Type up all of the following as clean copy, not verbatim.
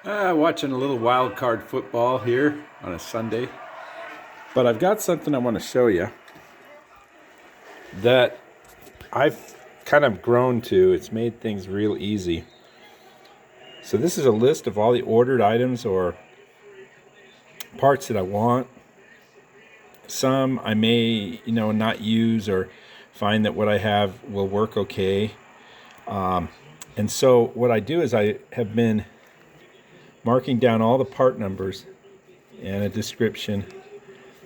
Watching a little wild card football here on a Sunday. But I've got something I want to show you that I've kind of grown to. It's made things real easy. So this is a list of all the ordered items or parts that I want. Some I may, not use or find that what I have will work okay. And so what I do is I have been marking down all the part numbers and a description.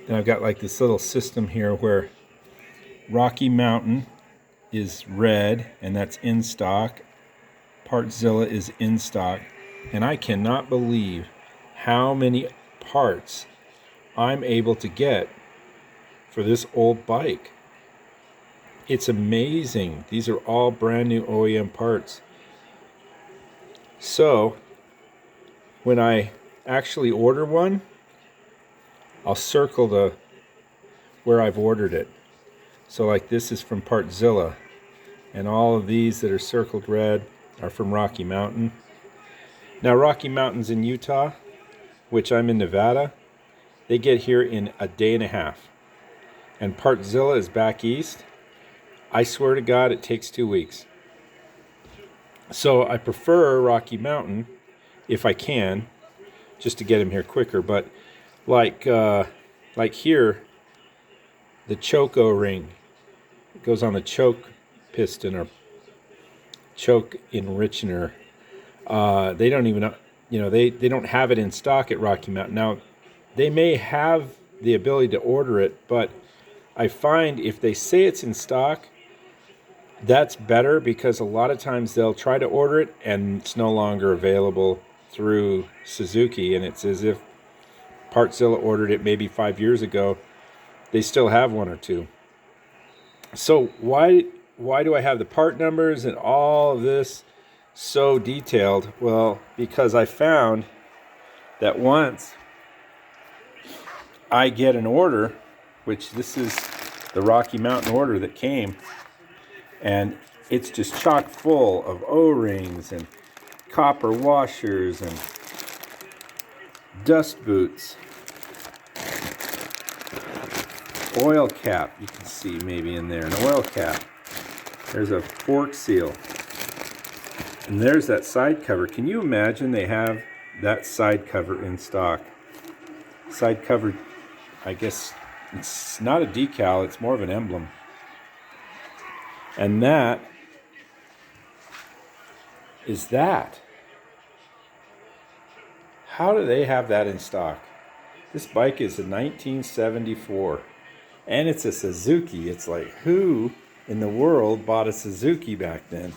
And I've got like this little system here where Rocky Mountain is red, and that's in stock. Partzilla is in stock. And I cannot believe how many parts I'm able to get for this old bike. It's amazing. These are all brand new OEM parts. So when I actually order one, I'll circle where I've ordered it. So like this is from Partzilla, and all of these that are circled red are from Rocky Mountain. Now Rocky Mountain's in Utah, which I'm in Nevada. They get here in a day and a half. And Partzilla is back east. I swear to God, it takes 2 weeks. So I prefer Rocky Mountain if I can, just to get him here quicker. But like here, the choke O-ring goes on the choke piston or choke enrichener. They don't even, they don't have it in stock at Rocky Mountain. Now, they may have the ability to order it, but I find if they say it's in stock, that's better, because a lot of times they'll try to order it and it's no longer available through Suzuki, and it's as if Partzilla ordered it maybe 5 years ago. They still have one or two. So why do I have the part numbers and all of this so detailed? Well, because I found that once I get an order, which this is the Rocky Mountain order that came, and it's just chock full of O-rings and copper washers and dust boots, oil cap, you can see maybe in there, an oil cap. There's a fork seal, and there's that side cover. Can you imagine they have that side cover in stock? Side cover, I guess it's not a decal, it's more of an emblem. And that is that. How do they have that in stock? This bike is a 1974, and it's a Suzuki. It's like, who in the world bought a Suzuki back then?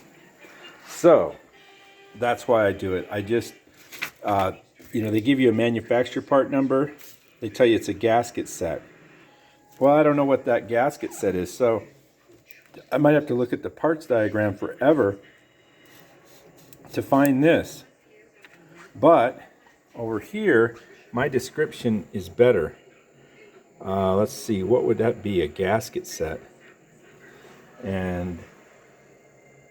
So that's why I do it. I just, they give you a manufacturer part number. They tell you it's a gasket set. Well, I don't know what that gasket set is, so I might have to look at the parts diagram forever to find this. But over here, my description is better. Let's see, what would that be? A gasket set. And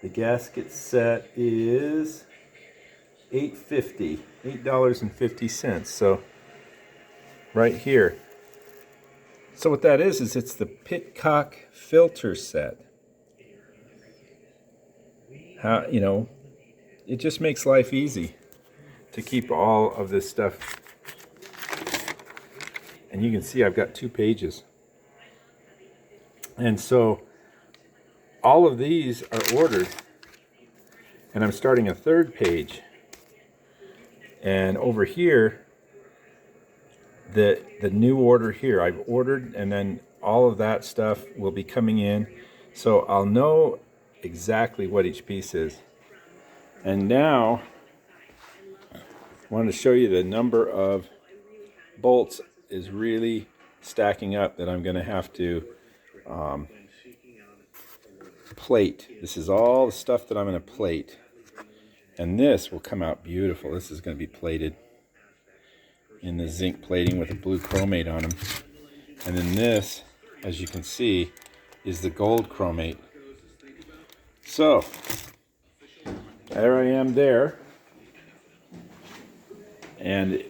the gasket set is $8.50. So right here. So what that is it's the Pitcock filter set. How, it just makes life easy to keep all of this stuff. And you can see I've got 2 pages. And so all of these are ordered. And I'm starting a 3rd page. And over here, the new order here, I've ordered, and then all of that stuff will be coming in. So I'll know exactly what each piece is. And now I wanted to show you the number of bolts is really stacking up that I'm going to have to plate. This is all the stuff that I'm going to plate. And this will come out beautiful. This is going to be plated in the zinc plating with a blue chromate on them. And then this, as you can see, is the gold chromate. So there I am there. And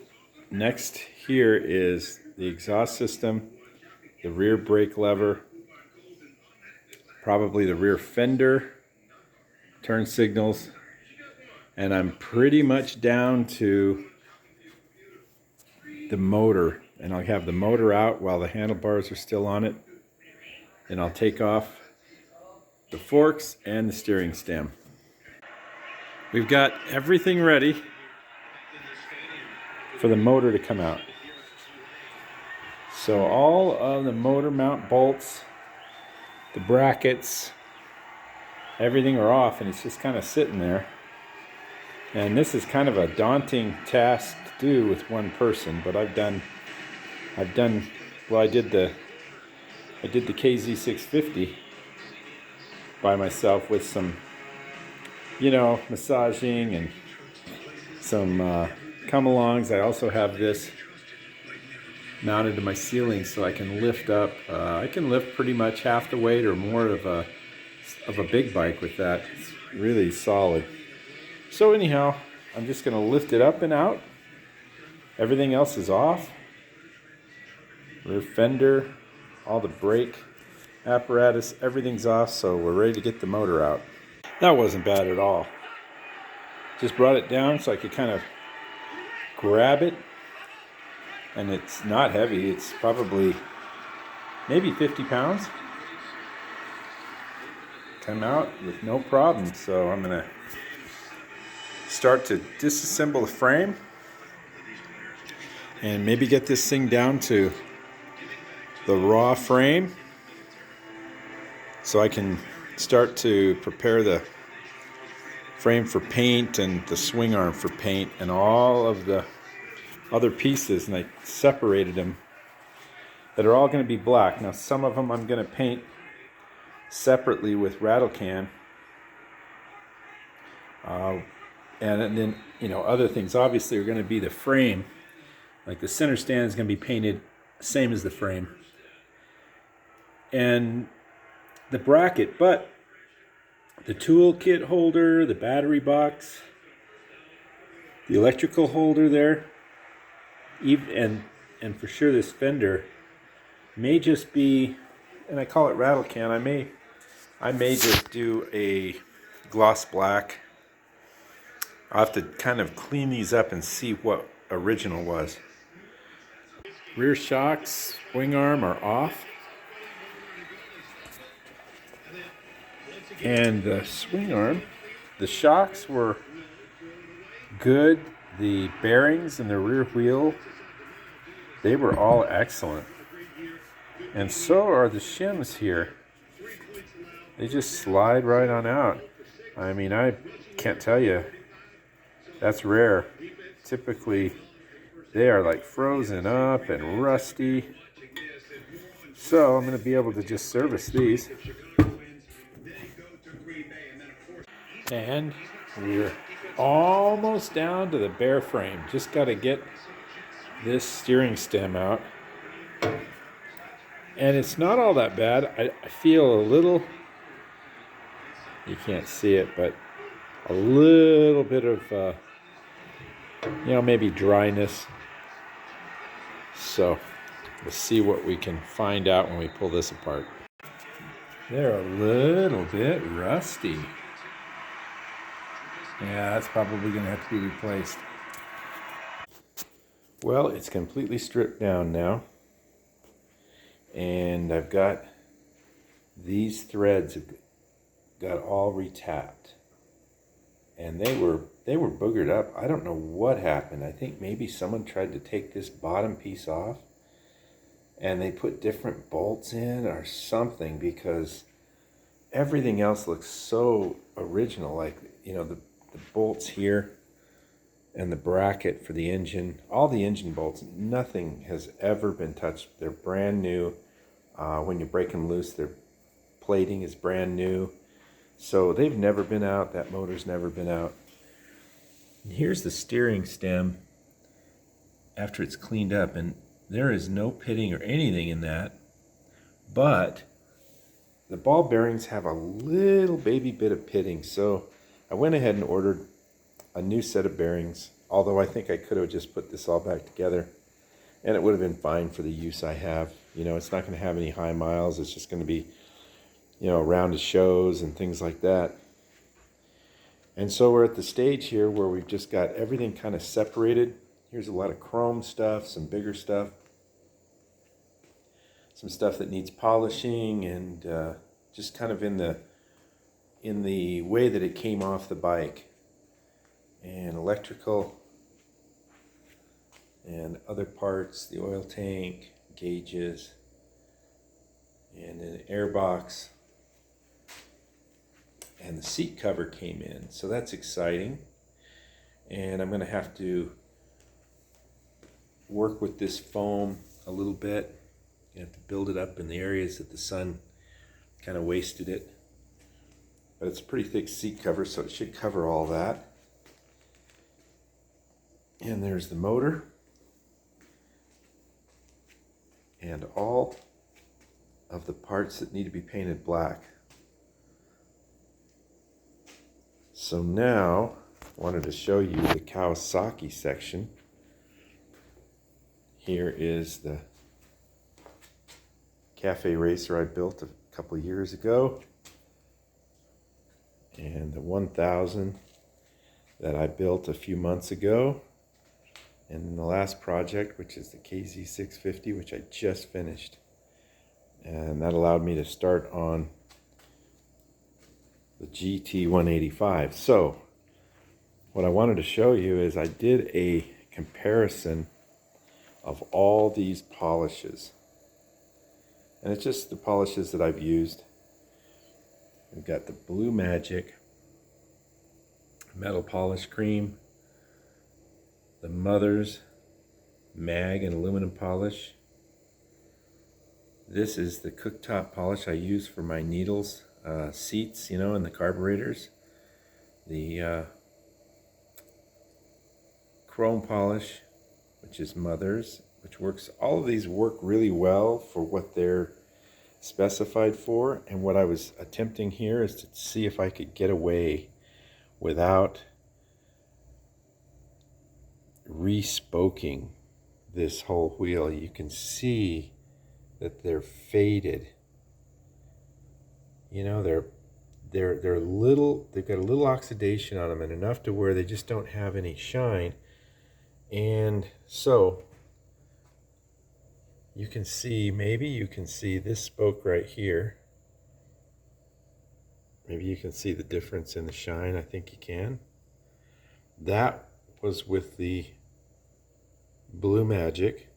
next here is the exhaust system, the rear brake lever, probably the rear fender, turn signals, and I'm pretty much down to the motor. And I'll have the motor out while the handlebars are still on it. And I'll take off the forks and the steering stem. We've got everything ready for the motor to come out. So all of the motor mount bolts, the brackets, everything are off, and it's just kind of sitting there. And this is kind of a daunting task to do with one person, but I did the KZ650 by myself with some, massaging and some come-alongs. I also have this mounted to my ceiling so I can lift up. I can lift pretty much half the weight or more of a big bike with that. It's really solid. So anyhow, I'm just going to lift it up and out. Everything else is off. Rear fender, all the brake apparatus, everything's off, so we're ready to get the motor out. That wasn't bad at all. Just brought it down so I could kind of grab it. And it's not heavy. It's probably maybe 50 pounds. Come out with no problem. So I'm going to start to disassemble the frame and maybe get this thing down to the raw frame so I can start to prepare the frame for paint and the swing arm for paint and all of the other pieces, and I separated them that are all going to be black. Now some of them I'm going to paint separately with rattle can, and then other things obviously are going to be the frame. Like the center stand is going to be painted same as the frame, and the bracket, but the tool kit holder, the battery box, the electrical holder there, and for sure this fender may just be, and I call it rattle can, I may just do a gloss black. I'll have to kind of clean these up and see what original was. Rear shocks, swing arm are off. And the swing arm, the shocks were good. The bearings in the rear wheel, they were all excellent. And so are the shims here. They just slide right on out. I mean, I can't tell you. That's rare. Typically, they are like frozen up and rusty. So I'm going to be able to just service these. And we're almost down to the bare frame. Just got to get this steering stem out. And it's not all that bad. I feel a little, you can't see it, but a little bit of, maybe dryness. So let's see what we can find out when we pull this apart. They're a little bit rusty. Yeah, that's probably going to have to be replaced. Well, it's completely stripped down now. And I've got these threads got all retapped. And they were boogered up. I don't know what happened. I think maybe someone tried to take this bottom piece off and they put different bolts in or something, because everything else looks so original. Like, the bolts here and the bracket for the engine, all the engine bolts, nothing has ever been touched. They're brand new. When you break them loose, their plating is brand new. So they've never been out. That motor's never been out. And here's the steering stem after it's cleaned up, and there is no pitting or anything in that, but the ball bearings have a little baby bit of pitting. So I went ahead and ordered a new set of bearings, although I think I could have just put this all back together and it would have been fine for the use I have. You know, it's not going to have any high miles. It's just going to be, you know, around to shows and things like that. And so we're at the stage here where we've just got everything kind of separated. Here's a lot of chrome stuff, some bigger stuff, some stuff that needs polishing, and just kind of in the way that it came off the bike. And electrical and other parts, the oil tank, gauges, and an air box, and the seat cover came in, so that's exciting. And I'm going to have to work with this foam a little bit. You have to build it up in the areas that the sun kind of wasted it, but it's a pretty thick seat cover, so it should cover all that. And there's the motor and all of the parts that need to be painted black. So now I wanted to show you the Kawasaki section. Here is the cafe racer I built a couple of years ago, and the 1000 that I built a few months ago. And then the last project, which is the KZ650, which I just finished. And that allowed me to start on the GT185. So what I wanted to show you is I did a comparison of all these polishes. And it's just the polishes that I've used. We've got the Blue Magic Metal Polish Cream, the Mother's mag and aluminum polish. This is the cooktop polish I use for my needles, seats, you know, and the carburetors. The chrome polish, which is Mother's, which works, all of these work really well for what they're specified for. And what I was attempting here is to see if I could get away without re-spoking this whole wheel. You can see that they're faded. You know, they're little, they've got a little oxidation on them, and enough to where they just don't have any shine. And so you can see, maybe you can see this spoke right here. Maybe you can see the difference in the shine. I think you can. That was with the Blue Magic.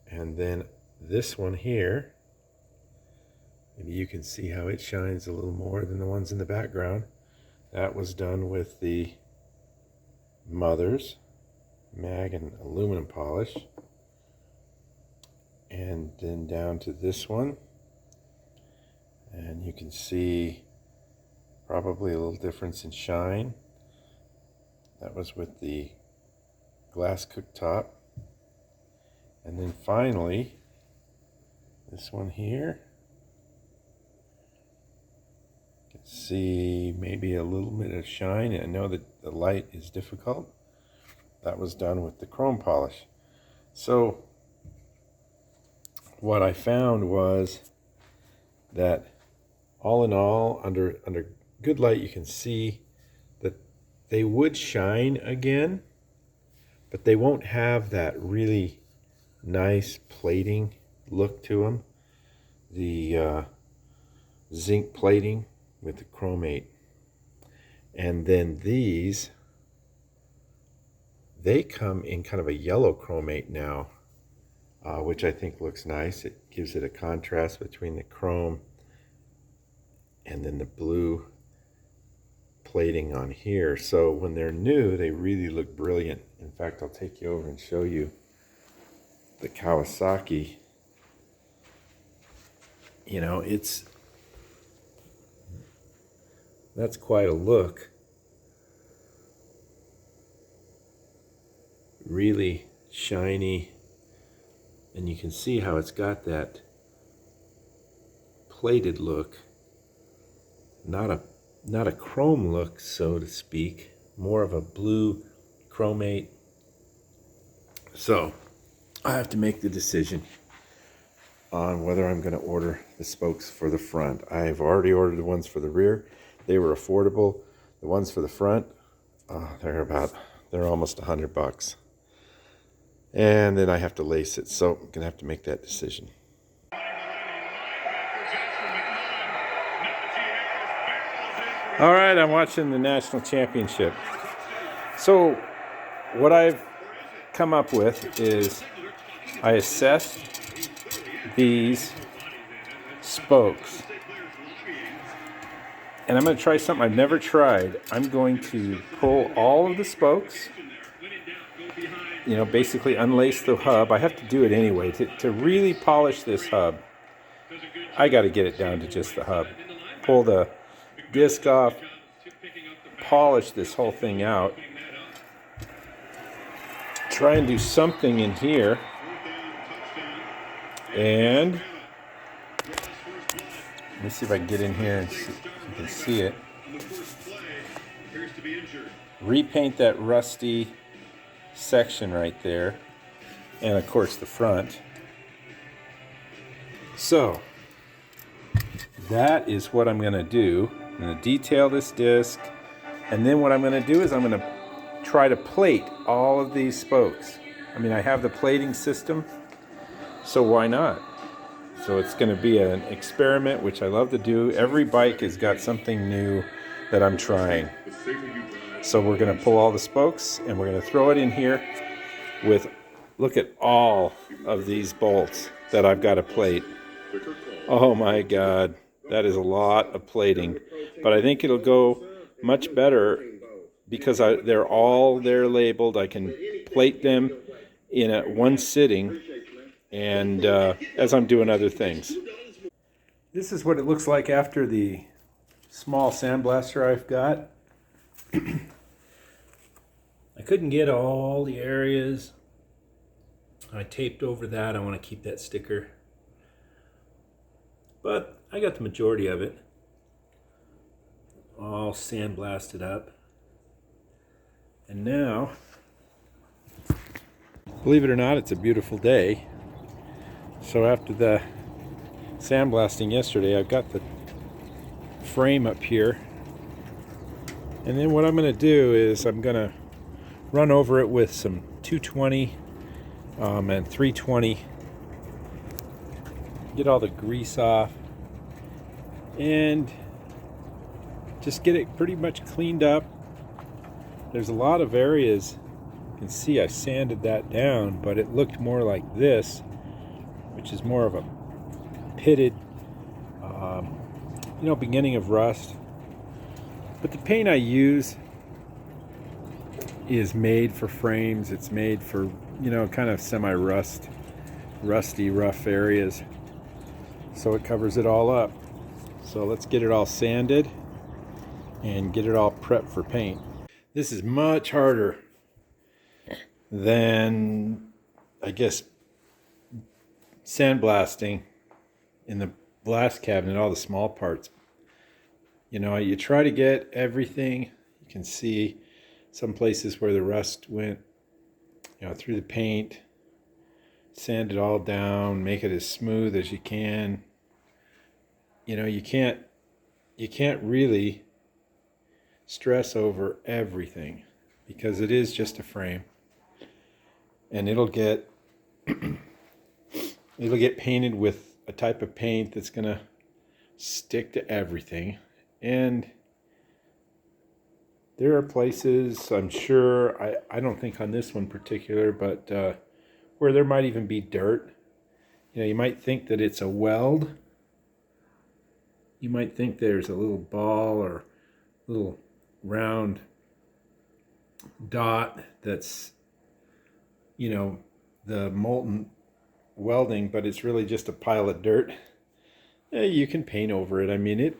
And then this one here, maybe you can see how it shines a little more than the ones in the background. That was done with the Mother's mag and aluminum polish. And then down to this one, and you can see probably a little difference in shine. That was with the glass cooktop. And then finally, this one here, you can see maybe a little bit of shine. I know that the light is difficult. That was done with the chrome polish. So what I found was that all in all, under good light, you can see that they would shine again, but they won't have that really nice plating look to them. The zinc plating with the chromate. And then these, they come in kind of a yellow chromate now, which I think looks nice. It gives it a contrast between the chrome and then the blue plating on here. So when they're new, they really look brilliant. In fact, I'll take you over and show you the Kawasaki. You know, that's quite a look. Really shiny, and you can see how it's got that plated look. Not a not a chrome look, so to speak, more of a blue chromate. So I have to make the decision on whether I'm going to order the spokes for the front. I've already ordered the ones for the rear. They were affordable. The ones for the front, they're almost $100. And then I have to lace it, so I'm going to have to make that decision. All right, I'm watching the national championship. So what I've come up with is I assessed these spokes. And I'm going to try something I've never tried. I'm going to pull all of the spokes, you know, basically unlace the hub. I have to do it anyway. To really polish this hub, I got to get it down to just the hub. Pull the disc off, polish this whole thing out. Try and do something in here. And let me see if I can get in here and see, if you can see it. Repaint that rusty section right there. And of course the front. So that is what I'm going to do. I'm going to detail this disc. And then what I'm going to do is I'm going to try to plate all of these spokes. I mean, I have the plating system, so why not? So it's going to be an experiment, which I love to do. Every bike has got something new that I'm trying. So we're going to pull all the spokes and we're going to throw it in here with, look at all of these bolts that I've got to plate. Oh my God, that is a lot of plating. But I think it'll go much better because they're all there labeled. I can plate them in one sitting and as I'm doing other things. This is what it looks like after the small sandblaster I've got. I couldn't get all the areas. I taped over that. I want to keep that sticker. But I got the majority of it all sandblasted up. And now, believe it or not, it's a beautiful day. So after the sandblasting yesterday, I've got the frame up here. And then what I'm going to do is I'm going to run over it with some 220 and 320. Get all the grease off. And just get it pretty much cleaned up. There's a lot of areas, you can see I sanded that down, but it looked more like this, which is more of a pitted, beginning of rust. But the paint I use is made for frames. It's made for, kind of rusty, rough areas. So it covers it all up. So let's get it all sanded and get it all prepped for paint. This is much harder than, I guess, sandblasting in the blast cabinet, all the small parts. You try to get everything. You can see some places where the rust went, through the paint. Sand it all down, make it as smooth as you can. You can't really stress over everything because it is just a frame, and it'll get painted with a type of paint that's gonna stick to everything. And there are places, I'm sure, I don't think on this one particular, but where there might even be dirt. You might think that it's a weld. You might think there's a little ball or little round dot that's, the molten welding, but it's really just a pile of dirt. You can paint over it. I mean,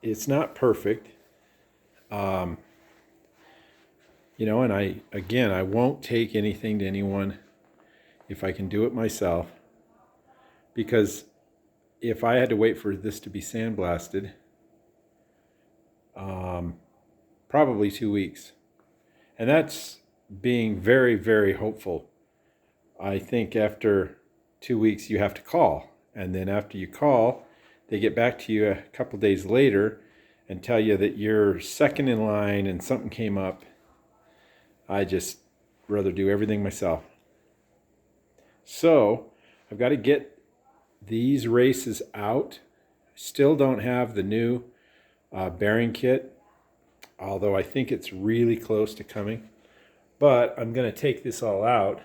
it's not perfect. And I won't take anything to anyone if I can do it myself, because if I had to wait for this to be sandblasted, probably 2 weeks. And that's being very, very hopeful. I think after 2 weeks you have to call. And then after you call, they get back to you a couple days later and tell you that you're second in line and something came up. I just rather do everything myself. So I've got to get these races out. Still don't have the new bearing kit, although I think it's really close to coming. But I'm going to take this all out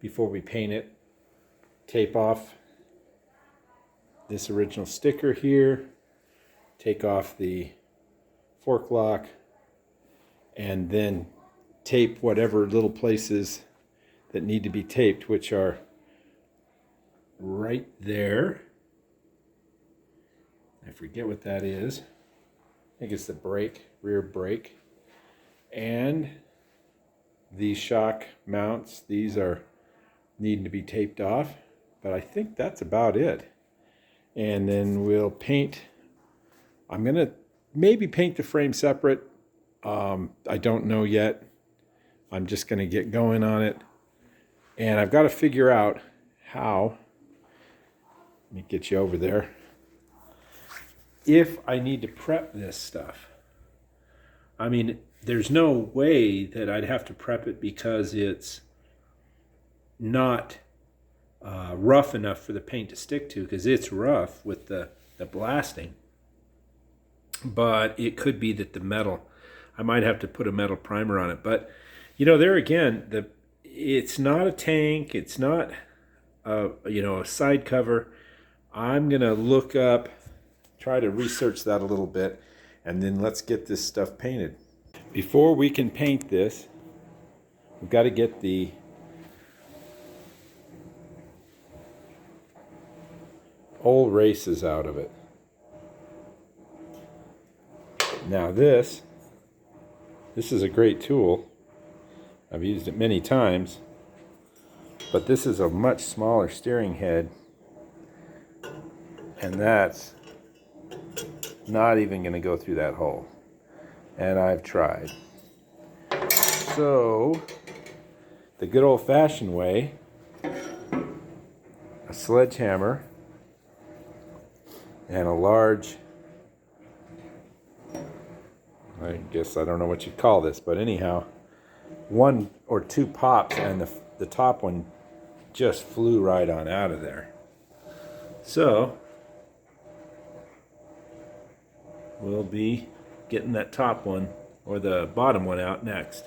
before we paint it. Tape off this original sticker here, take off the fork lock, and then tape whatever little places that need to be taped, which are right there. I forget what that is. I think it's the brake, rear brake. And these shock mounts, these are needing to be taped off, but I think that's about it. And then we'll paint. I'm gonna maybe paint the frame separate. I don't know yet. I'm just gonna get going on it. And I've got to figure out how, let me get you over there, if I need to prep this stuff. I mean, there's no way that I'd have to prep it because it's not rough enough for the paint to stick to, because it's rough with the blasting. But it could be that the metal, I might have to put a metal primer on it. But, you know, there again, it's not a tank, it's not a side cover. I'm going to look up, try to research that a little bit, and then let's get this stuff painted. Before we can paint this, we've got to get the old races out of it. Now this is a great tool. I've used it many times, but this is a much smaller steering head, and that's not even going to go through that hole. And I've tried. So, the good old-fashioned way, a sledgehammer and a large, I guess I don't know what you'd call this, but anyhow, 1 or 2 pops and the top one just flew right on out of there. So we'll be getting that top one or the bottom one out next.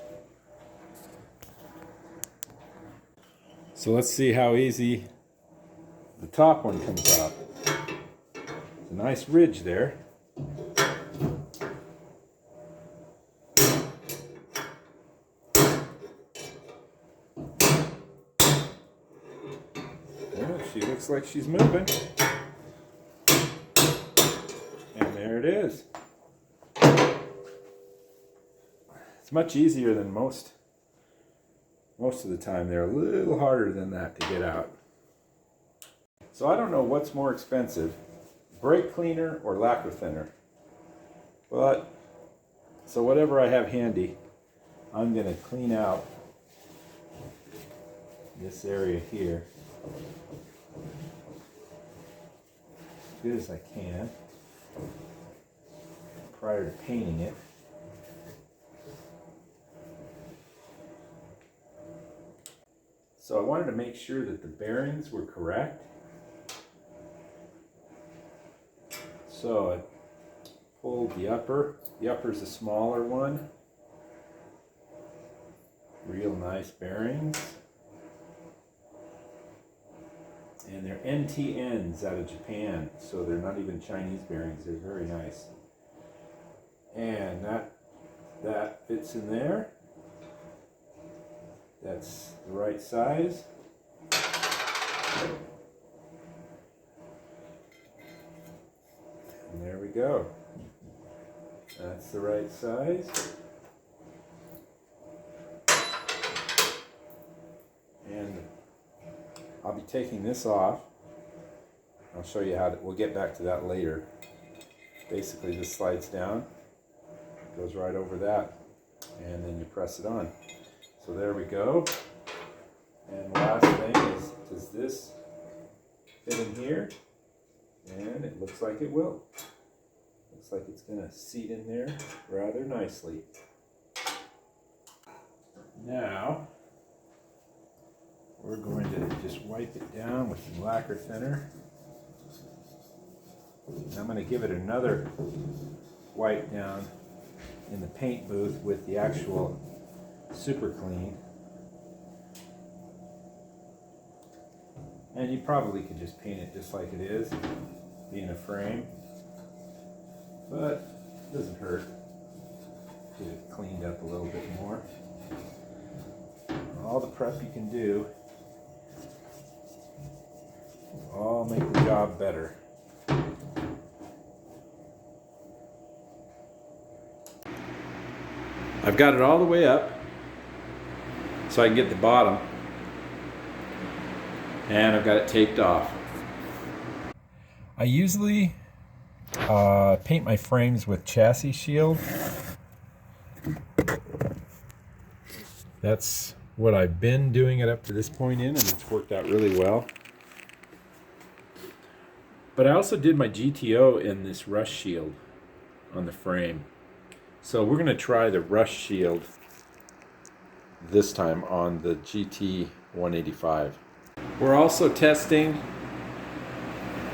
So let's see how easy the top one comes out. It's a nice ridge there. She looks like she's moving. And there it is. It's much easier than most of the time. They're a little harder than that to get out. So I don't know what's more expensive, brake cleaner or lacquer thinner. But, so whatever I have handy, I'm going to clean out this area here as good as I can prior to painting it. So I wanted to make sure that the bearings were correct. So I pulled the upper. The upper is a smaller one. Real nice bearings. And they're NTNs out of Japan, so they're not even Chinese bearings. They're very nice. And that fits in there. That's the right size. And there we go. That's the right size. And I'll be taking this off. I'll show you how we'll get back to that later. basically this slides down, goes right over that, and then you press it on. So there we go. And last thing is, does this fit in here? And it looks like it will. Looks like it's going to seat in there rather nicely. Now, we're going to just wipe it down with some lacquer thinner. And I'm going to give it another wipe down in the paint booth with the actual super clean. And you probably could just paint it just like it is, being a frame. But it doesn't hurt. Get it cleaned up a little bit more. All the prep you can do will all make the job better. I've got it all the way up so I can get the bottom, and I've got it taped off. I usually paint my frames with chassis shield. That's what I've been doing it up to this point in, and it's worked out really well. But I also did my GTO in this rust shield on the frame. So we're going to try the rust shield this time on the GT185. We're also testing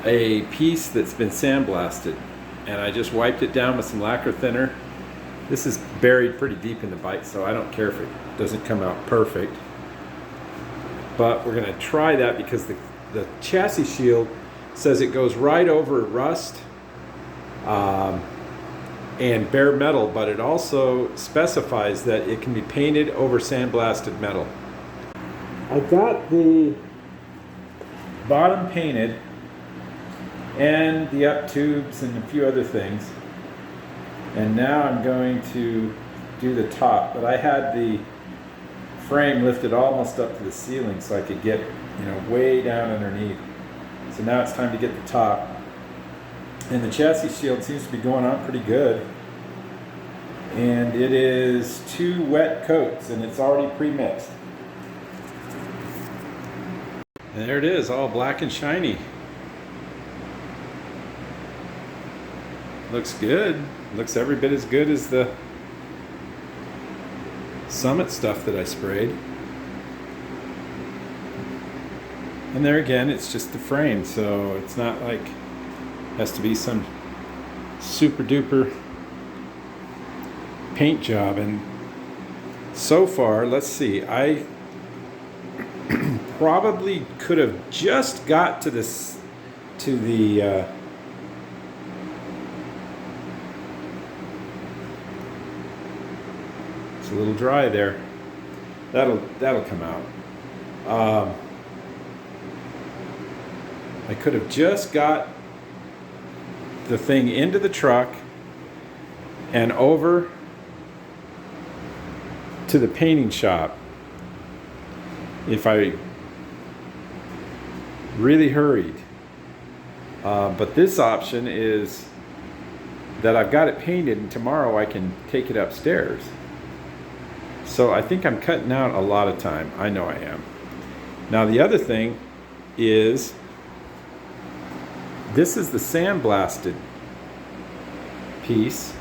a piece that's been sandblasted, and I just wiped it down with some lacquer thinner. This is buried pretty deep in the bite, so I don't care if it doesn't come out perfect. But we're going to try that because the chassis shield says it goes right over rust and bare metal, but it also specifies that it can be painted over sandblasted metal. I got the bottom painted and the up tubes and a few other things, and now I'm going to do the top. But I had the frame lifted almost up to the ceiling so I could get, way down underneath. So now it's time to get the top. And the chassis shield seems to be going on pretty good. And it is 2 wet coats, and it's already pre-mixed. And there it is, all black and shiny. Looks good. Looks every bit as good as the Summit stuff that I sprayed. And there again, it's just the frame, so it's not like it has to be some super duper paint job. And so far, let's see, I probably could have just got to this, to the it's a little dry there. That'll come out. I could have just got the thing into the truck and over to the painting shop if I really hurried. But this option is that I've got it painted, and tomorrow I can take it upstairs. So I think I'm cutting out a lot of time. I know I am. Now the other thing is, this is the sandblasted piece,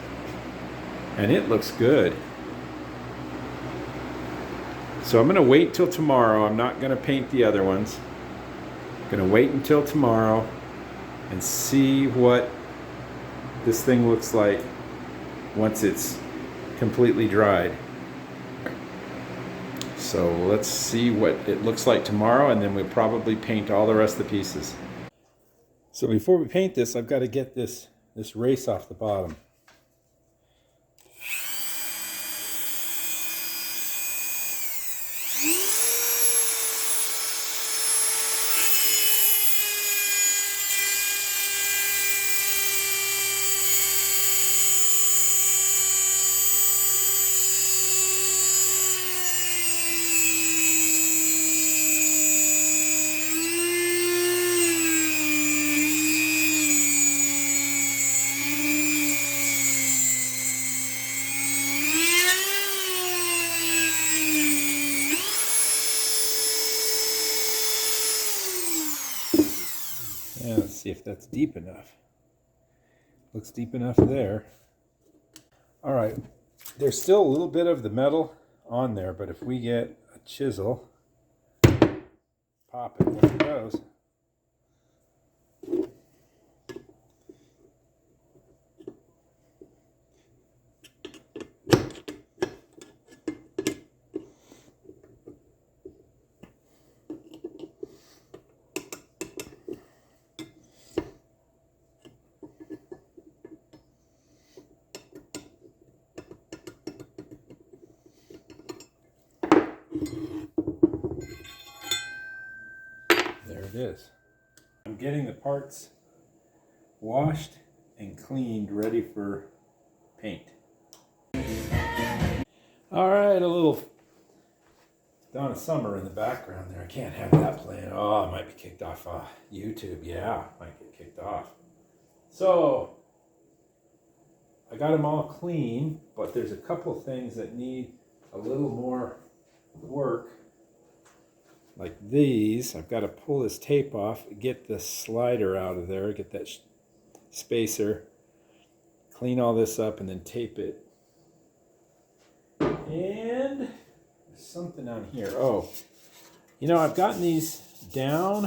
and it looks good. So I'm going to wait till tomorrow. I'm not going to paint the other ones. I'm going to wait until tomorrow and see what this thing looks like once it's completely dried. So let's see what it looks like tomorrow, and then we'll probably paint all the rest of the pieces. So before we paint this, I've got to get this race off the bottom. see if that's deep enough. Looks deep enough there. All right, there's still a little bit of the metal on there, but if we get a chisel, pop it, there it goes. There it is. I'm getting the parts washed and cleaned, ready for paint. All right, a little Donna Summer in the background there. I can't have that playing. Oh, I might be kicked off YouTube. Yeah, might get kicked off. So, I got them all clean, but there's a couple things that need a little more work. Like these, I've got to pull this tape off, get the slider out of there, get that spacer, clean all this up, and then tape it. And there's something on here. Oh, you know, I've gotten these down.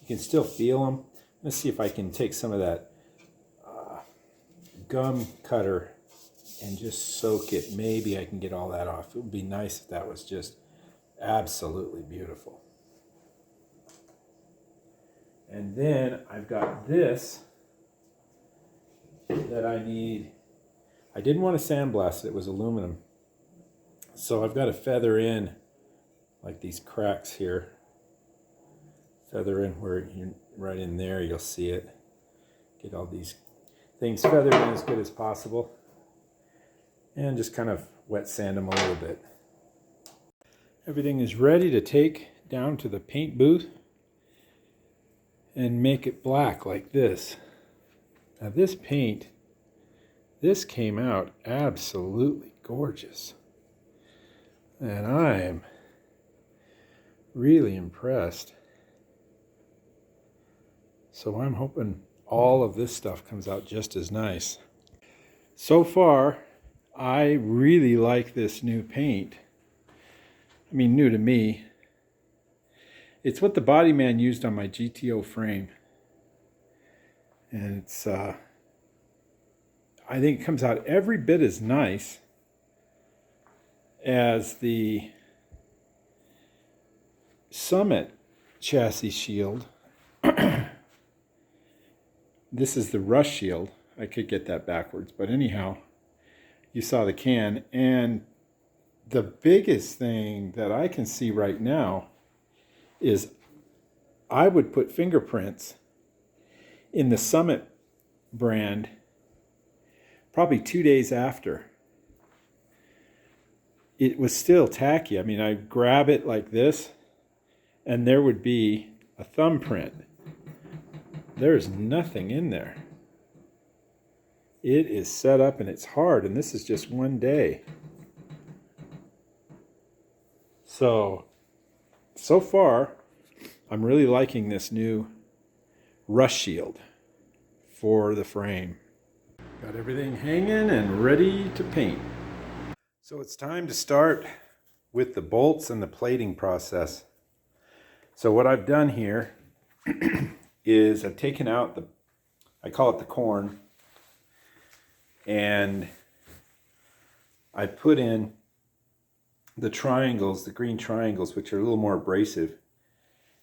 You can still feel them. Let's see if I can take some of that gum cutter and just soak it. Maybe I can get all that off. It would be nice if that was just absolutely beautiful. And then I've got this that I need. I didn't want to sandblast it. It was aluminum. So I've got to feather in like these cracks here. Feather in where you're right in there, you'll see it. Get all these things feathered in as good as possible. And just kind of wet sand them a little bit. Everything is ready to take down to the paint booth and make it black like this. Now this paint, this came out absolutely gorgeous. And I am really impressed. So I'm hoping all of this stuff comes out just as nice. So far, I really like this new paint. I mean, new to me. It's what the body man used on my GTO frame. And it's, I think it comes out every bit as nice as the Summit chassis shield. This is the Rush shield. I could get that backwards, but anyhow, you saw the can. And the biggest thing that I can see right now is I would put fingerprints in the Summit brand probably 2 days after. It was still tacky. I mean, I grab it like this and there would be a thumbprint. There's nothing in there. It is set up and it's hard, and this is just 1 day. So far, I'm really liking this new Rush shield for the frame. Got everything hanging and ready to paint. So it's time to start with the bolts and the plating process. So what I've done here is I've taken out the, I call it the corn, and I put in the triangles, the green triangles, which are a little more abrasive.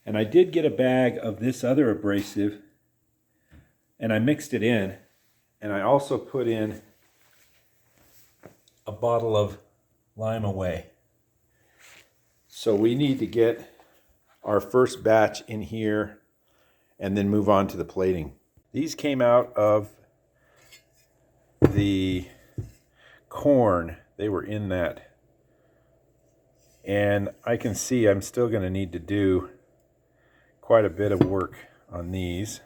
And I did get a bag of this other abrasive, and I mixed it in, and I also put in a bottle of Lime Away. So we need to get our first batch in here and then move on to the plating. These came out of the corn. They were in that. And I can see I'm still going to need to do quite a bit of work on these.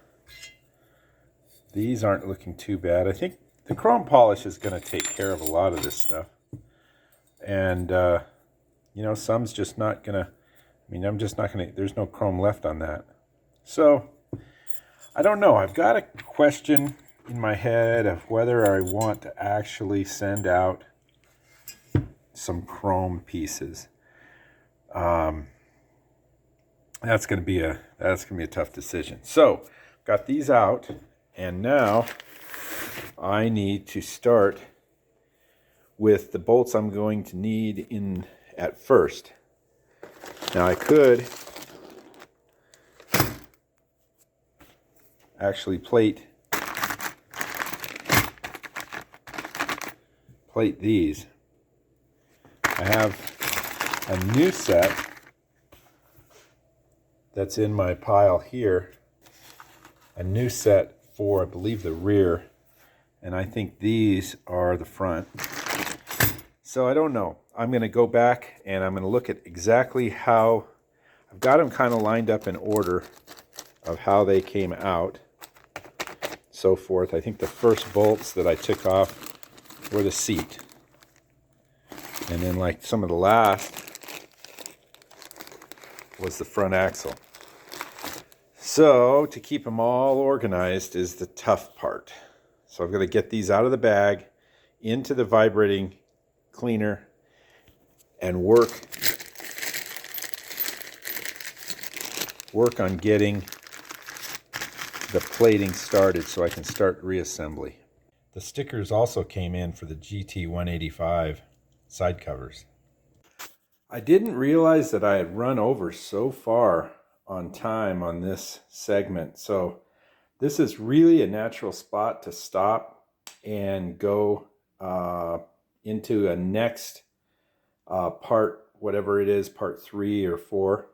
These aren't looking too bad. I think the chrome polish is going to take care of a lot of this stuff. And, you know, some's just not going to, I mean, I'm just not going to, there's no chrome left on that. So I don't know. I've got a question in my head of whether I want to actually send out some chrome pieces. That's going to be a tough decision. So, got these out, and now I need to start with the bolts I'm going to need in at first. Now I could actually plate these. I have a new set that's in my pile here, a new set for, I believe, the rear, and I think these are the front. So I don't know. I'm going to go back and I'm going to look at exactly how, I've got them kind of lined up in order of how they came out, so forth. I think the first bolts that I took off were the seat. And then like some of the last was the front axle. So to keep them all organized is the tough part. So I'm going to get these out of the bag, into the vibrating cleaner, and work on getting the plating started so I can start reassembly. The stickers also came in for the GT185 side covers. I didn't realize that I had run over so far on time on this segment, so this is really a natural spot to stop and go into a next part, whatever it is, part 3 or 4,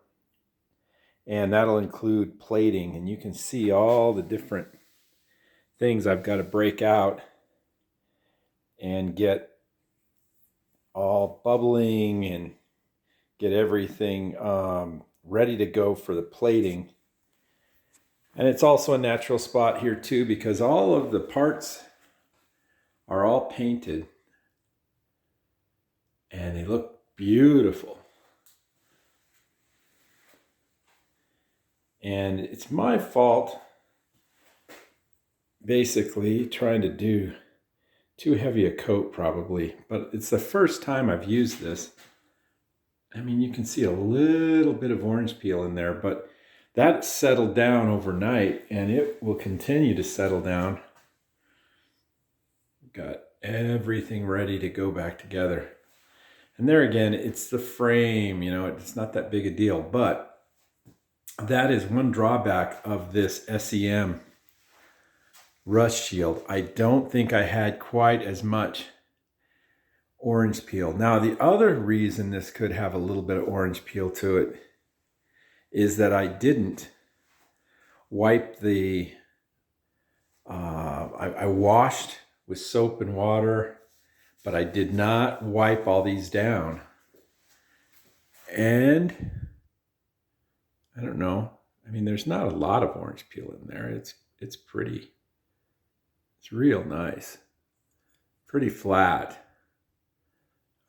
and that'll include plating, and you can see all the different things I've got to break out and get all bubbling and get everything ready to go for the plating. And it's also a natural spot here too, because all of the parts are all painted and they look beautiful. And it's my fault, basically, trying to do too heavy a coat probably, but it's the first time I've used this. I mean, you can see a little bit of orange peel in there, but that settled down overnight and it will continue to settle down. Got everything ready to go back together. And there again, it's the frame, you know, it's not that big a deal, but that is one drawback of this SEM rust shield. I don't think I had quite as much orange peel. Now, the other reason this could have a little bit of orange peel to it is that I didn't wipe the, I washed with soap and water, but I did not wipe all these down. And I don't know. I mean, there's not a lot of orange peel in there. It's pretty, it's real nice. Pretty flat.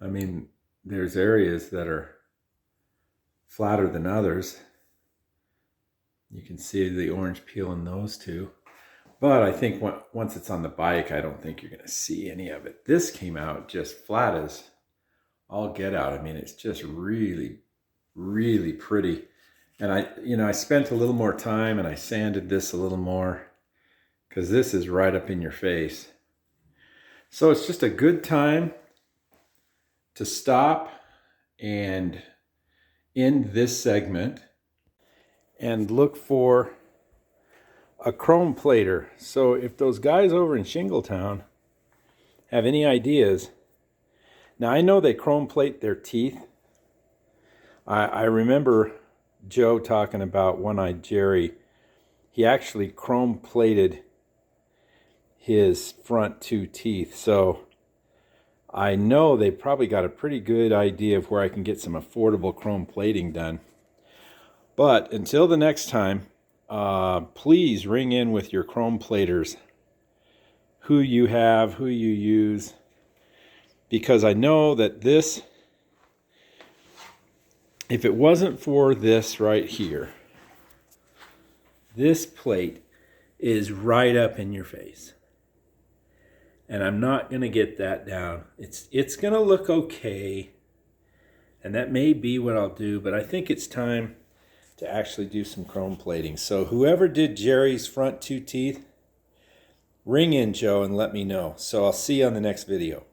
I mean, there's areas that are flatter than others. You can see the orange peel in those two. But I think once it's on the bike, I don't think you're going to see any of it. This came out just flat as all get out. I mean, it's just really, really pretty. And I spent a little more time and I sanded this a little more because this is right up in your face. So it's just a good time to stop and end this segment and look for a chrome plater. So if those guys over in Shingletown have any ideas, now I know they chrome plate their teeth. I remember Joe talking about One-Eyed Jerry. He actually chrome plated his front 2 teeth. So I know they probably got a pretty good idea of where I can get some affordable chrome plating done. But until the next time, please ring in with your chrome platers, who you have, who you use, because I know that this, if it wasn't for this right here, this plate is right up in your face. And I'm not going to get that down. It's going to look okay. And that may be what I'll do, but I think it's time to actually do some chrome plating. So whoever did Jerry's front 2 teeth, ring in, Joe, and let me know. So I'll see you on the next video.